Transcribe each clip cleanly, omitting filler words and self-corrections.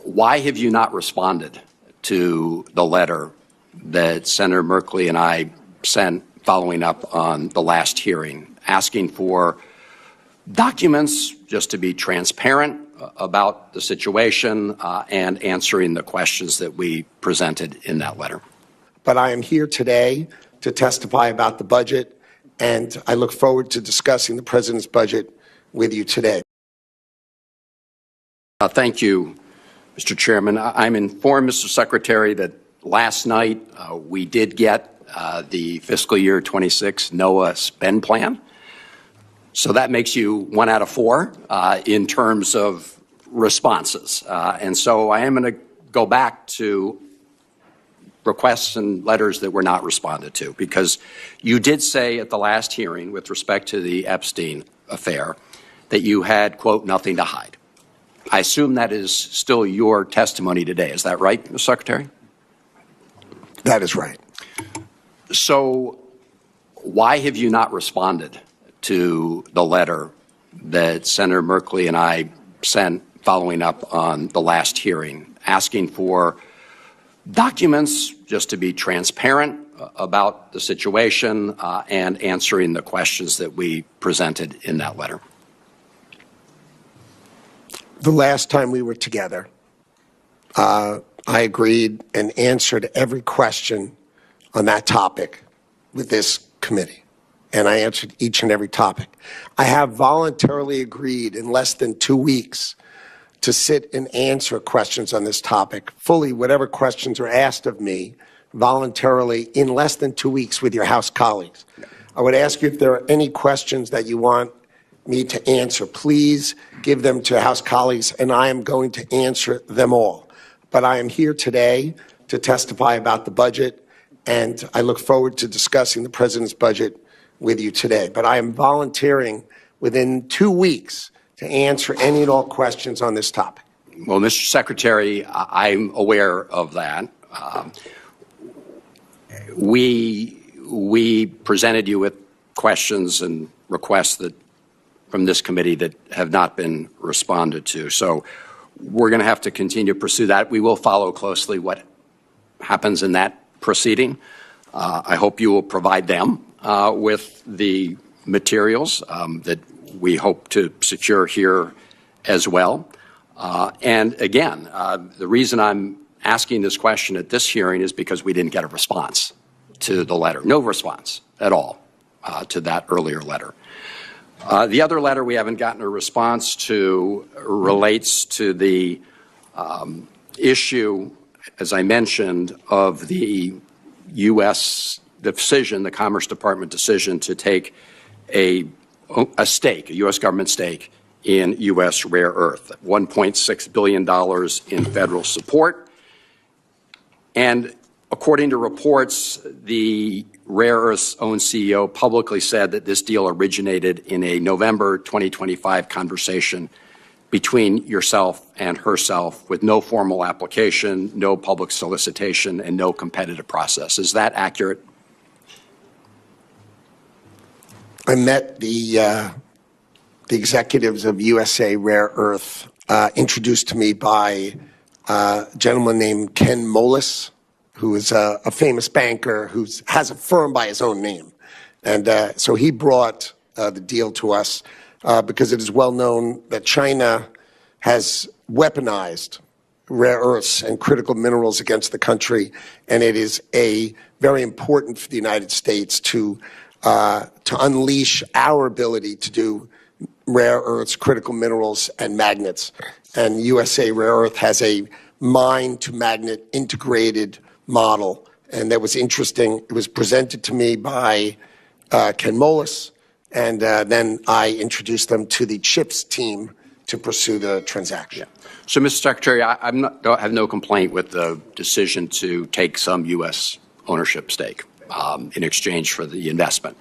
why have you not responded to the letter that Senator Merkley and I sent following up on the last hearing, asking for documents just to be transparent about the situation and answering the questions that we presented in that letter? But I am here today to testify about the budget, and I look forward to discussing the President's budget with you today. Thank you, Mr. Chairman. I'm informed, Mr. Secretary, that last night we did get the fiscal year 26 NOAA spend plan. So that makes you 1 out of 4 in terms of responses. And so I am going to go back to requests and letters that were not responded to, because you did say at the last hearing with respect to the Epstein affair that you had, quote, nothing to hide. I assume that is still your testimony today. Is that right, Mr. Secretary? That is right. So why have you not responded to the letter that Senator Merkley and I sent following up on the last hearing, asking for documents just to be transparent about the situation and answering the questions that we presented in that letter? The last time we were together, I agreed and answered every question on that topic with this committee, and I answered each and every topic. I have voluntarily agreed in less than 2 weeks to sit and answer questions on this topic, fully whatever questions are asked of me, voluntarily in less than 2 weeks with your House colleagues. I would ask you if there are any questions that you want me to answer. Please give them to House colleagues, and I am going to answer them all. But I am here today to testify about the budget, and I look forward to discussing the President's budget with you today. But I am volunteering within 2 weeks to answer any and all questions on this topic. Well, Mr. Secretary, I'm aware of that. We presented you with questions and requests from this committee that have not been responded to. So we're going to have to continue to pursue that. We will follow closely what happens in that proceeding. I hope you will provide them with the materials that we hope to secure here as well. And again, the reason I'm asking this question at this hearing is because we didn't get a response to the letter. No response at all to that earlier letter. The other letter we haven't gotten a response to relates to the issue, as I mentioned, of the U.S. decision, the Commerce Department decision to take a stake, a U.S. government stake in U.S. rare earth, $1.6 billion in federal support. And according to reports, the Rare Earth's own CEO publicly said that this deal originated in a November 2025 conversation between yourself and herself with no formal application, no public solicitation, and no competitive process. Is that accurate? I met the executives of USA Rare Earth, introduced to me by a gentleman named Ken Moelis, who is a famous banker who has a firm by his own name. And so he brought the deal to us because it is well known that China has weaponized rare earths and critical minerals against the country, and it is very important for the United States to unleash our ability to do rare earths, critical minerals, and magnets. And USA Rare Earth has a mine-to-magnet integrated model, and that was interesting. It was presented to me by Ken Moelis, and then I introduced them to the CHIPS team to pursue the transaction. Yeah. So, Mr. Secretary, I have no complaint with the decision to take some U.S. ownership stake in exchange for the investment,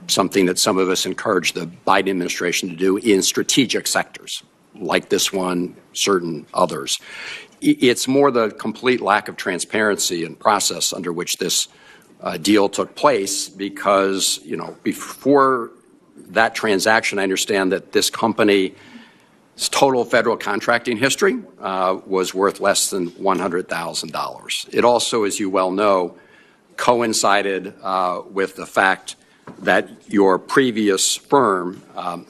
something that some of us encouraged the Biden administration to do in strategic sectors, like this one, certain others. It's more the complete lack of transparency and process under which this deal took place, because, before that transaction, I understand that this company total federal contracting history was worth less than $100,000. It also, as you well know, coincided with the fact that your previous firm,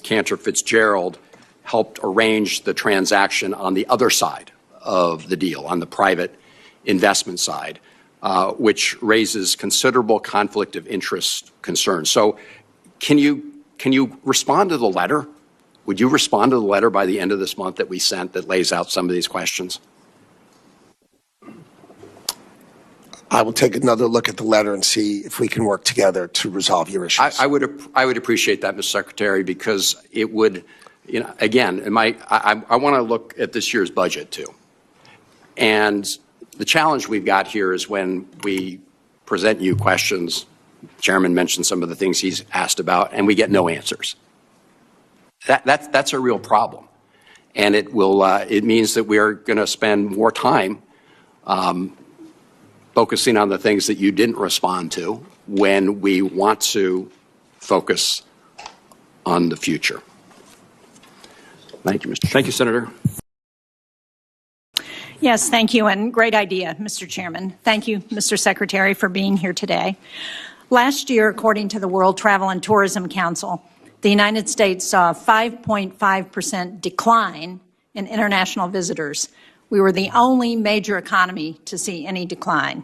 Cantor Fitzgerald, helped arrange the transaction on the other side of the deal, on the private investment side, which raises considerable conflict of interest concerns. So can you respond to the letter? Would you respond to the letter by the end of this month that we sent that lays out some of these questions? I will take another look at the letter and see if we can work together to resolve your issues. I would appreciate that, Mr. Secretary, because it would, again, I want to look at this year's budget too. And the challenge we've got here is when we present you questions, Chairman mentioned some of the things he's asked about, and we get no answers. That's a real problem. And it means that we are going to spend more time focusing on the things that you didn't respond to when we want to focus on the future. Thank you, Mr. Chairman. Thank you, Senator. Yes, thank you, and great idea, Mr. Chairman. Thank you, Mr. Secretary, for being here today. Last year, according to the World Travel and Tourism Council, the United States saw a 5.5% decline in international visitors. We were the only major economy to see any decline.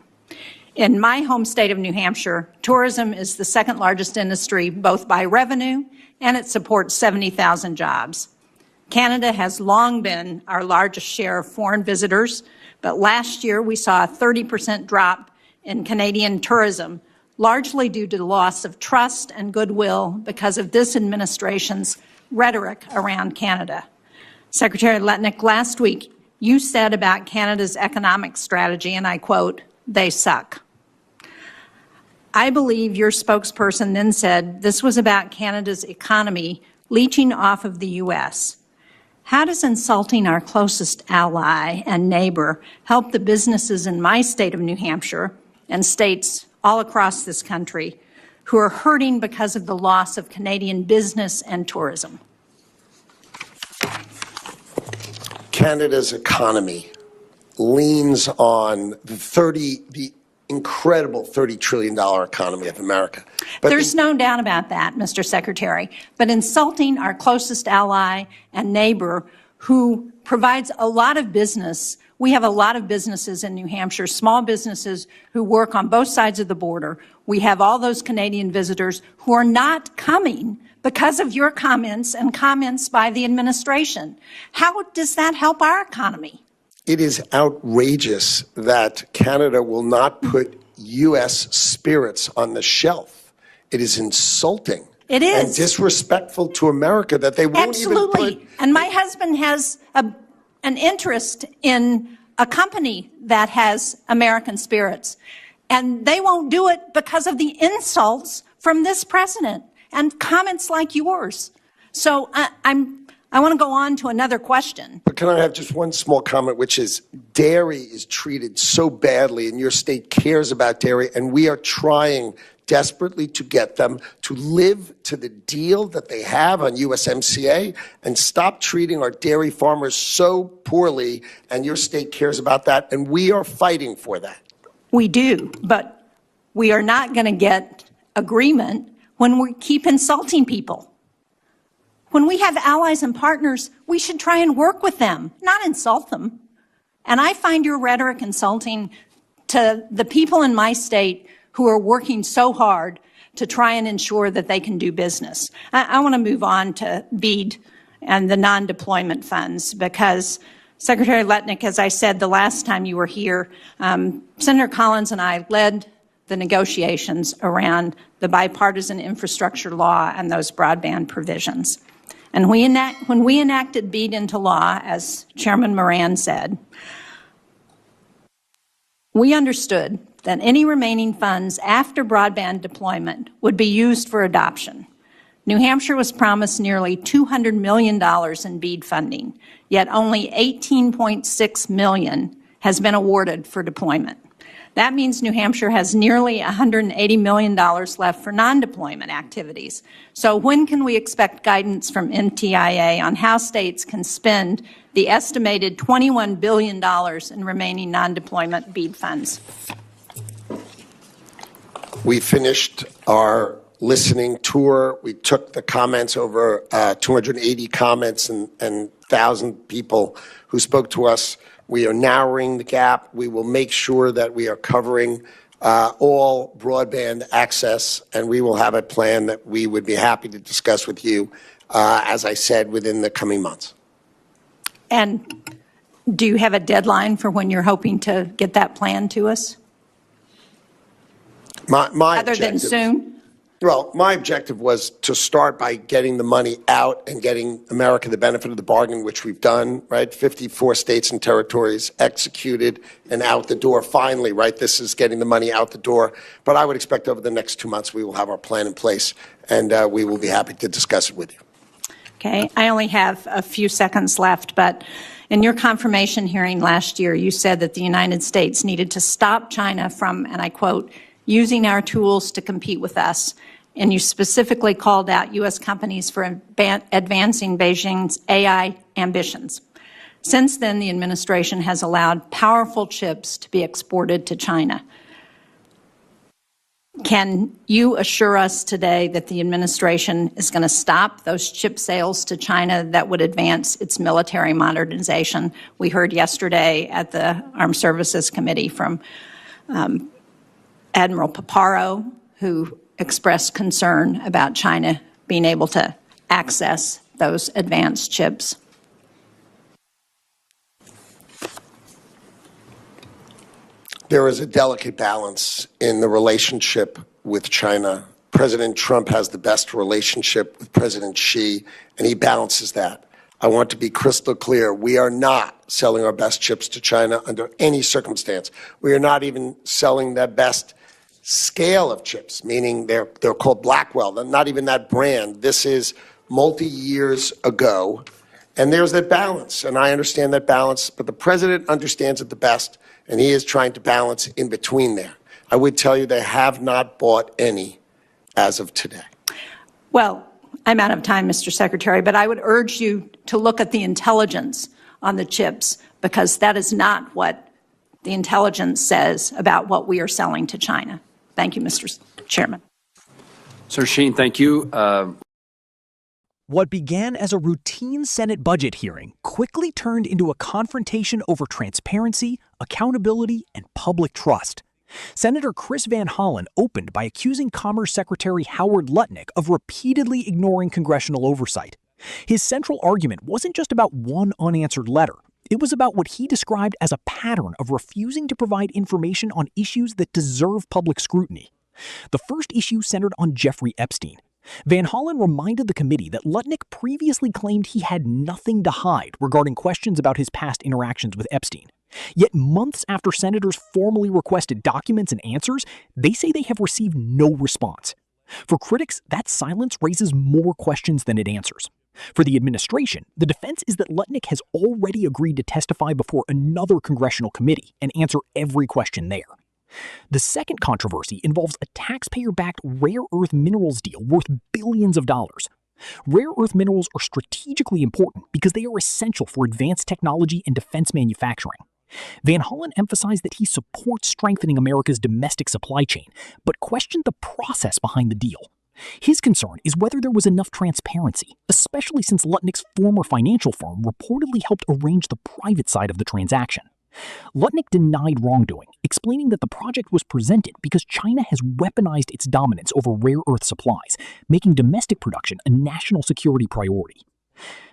In my home state of New Hampshire, tourism is the second largest industry, both by revenue, and it supports 70,000 jobs. Canada has long been our largest share of foreign visitors, but last year we saw a 30% drop in Canadian tourism, largely due to the loss of trust and goodwill because of this administration's rhetoric around Canada. Secretary Letnick, last week you said about Canada's economic strategy, and I quote, "They suck." I believe your spokesperson then said this was about Canada's economy leeching off of the U.S. How does insulting our closest ally and neighbor help the businesses in my state of New Hampshire and states all across this country who are hurting because of the loss of Canadian business and tourism? Canada's economy leans on the incredible $30 trillion economy of America. But there's no doubt about that, Mr. Secretary. But insulting our closest ally and neighbor who provides a lot of business, we have a lot of businesses in New Hampshire, small businesses who work on both sides of the border. We have all those Canadian visitors who are not coming because of your comments and comments by the administration. How does that help our economy? It is outrageous that Canada will not put U.S. spirits on the shelf. It is insulting. It is. And disrespectful to America that they won't Absolutely. even put... And my husband has an interest in a company that has American spirits. And they won't do it because of the insults from this president and comments like yours. So I want to go on to another question. But can I have just one small comment, which is dairy is treated so badly, and your state cares about dairy, and we are trying desperately to get them to live to the deal that they have on USMCA and stop treating our dairy farmers so poorly, and your state cares about that, and we are fighting for that. We do, but we are not going to get agreement when we keep insulting people. When we have allies and partners, we should try and work with them, not insult them. And I find your rhetoric insulting to the people in my state who are working so hard to try and ensure that they can do business. I want to move on to BEAD and the non-deployment funds because Secretary Letnick, as I said the last time you were here, Senator Collins and I led the negotiations around the bipartisan infrastructure law and those broadband provisions. And when we enacted BEAD into law, as Chairman Moran said, we understood that any remaining funds after broadband deployment would be used for adoption. New Hampshire was promised nearly $200 million in BEAD funding, yet only $18.6 million has been awarded for deployment. That means New Hampshire has nearly $180 million left for non-deployment activities. So when can we expect guidance from NTIA on how states can spend the estimated $21 billion in remaining non-deployment BEAD funds? We finished our listening tour. We took the comments, over 280 comments and 1,000 people who spoke to us. We are narrowing the gap. We will make sure that we are covering all broadband access, and we will have a plan that we would be happy to discuss with you, as I said, within the coming months. And do you have a deadline for when you're hoping to get that plan to us? My Other than soon? Well, my objective was to start by getting the money out and getting America the benefit of the bargain, which we've done, right? 54 states and territories executed and out the door finally, right? This is getting the money out the door. But I would expect over the next 2 months we will have our plan in place, and we will be happy to discuss it with you. Okay, I only have a few seconds left, but in your confirmation hearing last year, you said that the United States needed to stop China from, and I quote, using our tools to compete with us. And you specifically called out U.S. companies for advancing Beijing's AI ambitions. Since then, the administration has allowed powerful chips to be exported to China. Can you assure us today that the administration is going to stop those chip sales to China that would advance its military modernization? We heard yesterday at the Armed Services Committee from Admiral Paparo, who expressed concern about China being able to access those advanced chips. There is a delicate balance in the relationship with China. President Trump has the best relationship with President Xi, and he balances that. I want to be crystal clear. We are not selling our best chips to China under any circumstance. We are not even selling the best scale of chips, meaning they're called Blackwell. They're not even that brand. This is multi-years ago, and there's that balance, and I understand that balance, but the president understands it the best, and he is trying to balance in between there. I would tell you they have not bought any as of today. Well, I'm out of time, Mr. Secretary, but I would urge you to look at the intelligence on the chips, because that is not what the intelligence says about what we are selling to China. Thank you, Mr. Chairman. Senator Sheen, thank you. What began as a routine Senate budget hearing quickly turned into a confrontation over transparency, accountability, and public trust. Senator Chris Van Hollen opened by accusing Commerce Secretary Howard Lutnick of repeatedly ignoring congressional oversight. His central argument wasn't just about one unanswered letter. It was about what he described as a pattern of refusing to provide information on issues that deserve public scrutiny. The first issue centered on Jeffrey Epstein. Van Hollen reminded the committee that Lutnick previously claimed he had nothing to hide regarding questions about his past interactions with Epstein. Yet months after senators formally requested documents and answers, they say they have received no response. For critics, that silence raises more questions than it answers. For the administration, the defense is that Lutnick has already agreed to testify before another congressional committee and answer every question there. The second controversy involves a taxpayer-backed rare earth minerals deal worth billions of dollars. Rare earth minerals are strategically important because they are essential for advanced technology and defense manufacturing. Van Hollen emphasized that he supports strengthening America's domestic supply chain, but questioned the process behind the deal. His concern is whether there was enough transparency, especially since Lutnick's former financial firm reportedly helped arrange the private side of the transaction. Lutnick denied wrongdoing, explaining that the project was presented because China has weaponized its dominance over rare earth supplies, making domestic production a national security priority.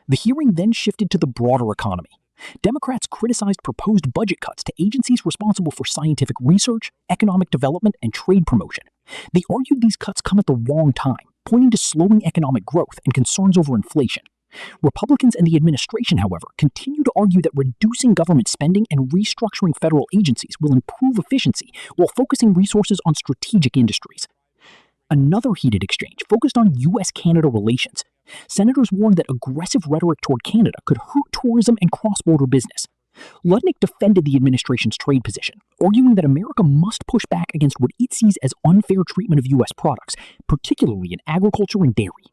The hearing then shifted to the broader economy. Democrats criticized proposed budget cuts to agencies responsible for scientific research, economic development, and trade promotion. They argued these cuts come at the wrong time, pointing to slowing economic growth and concerns over inflation. Republicans and the administration, however, continue to argue that reducing government spending and restructuring federal agencies will improve efficiency while focusing resources on strategic industries. Another heated exchange focused on U.S.-Canada relations. Senators warned that aggressive rhetoric toward Canada could hurt tourism and cross-border business. Lutnick defended the administration's trade position, arguing that America must push back against what it sees as unfair treatment of U.S. products, particularly in agriculture and dairy.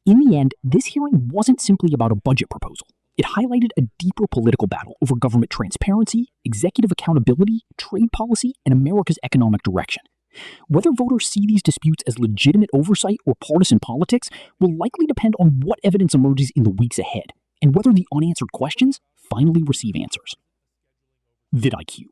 In the end, this hearing wasn't simply about a budget proposal. It highlighted a deeper political battle over government transparency, executive accountability, trade policy, and America's economic direction. Whether voters see these disputes as legitimate oversight or partisan politics will likely depend on what evidence emerges in the weeks ahead, and whether the unanswered questions finally receive answers. VidIQ.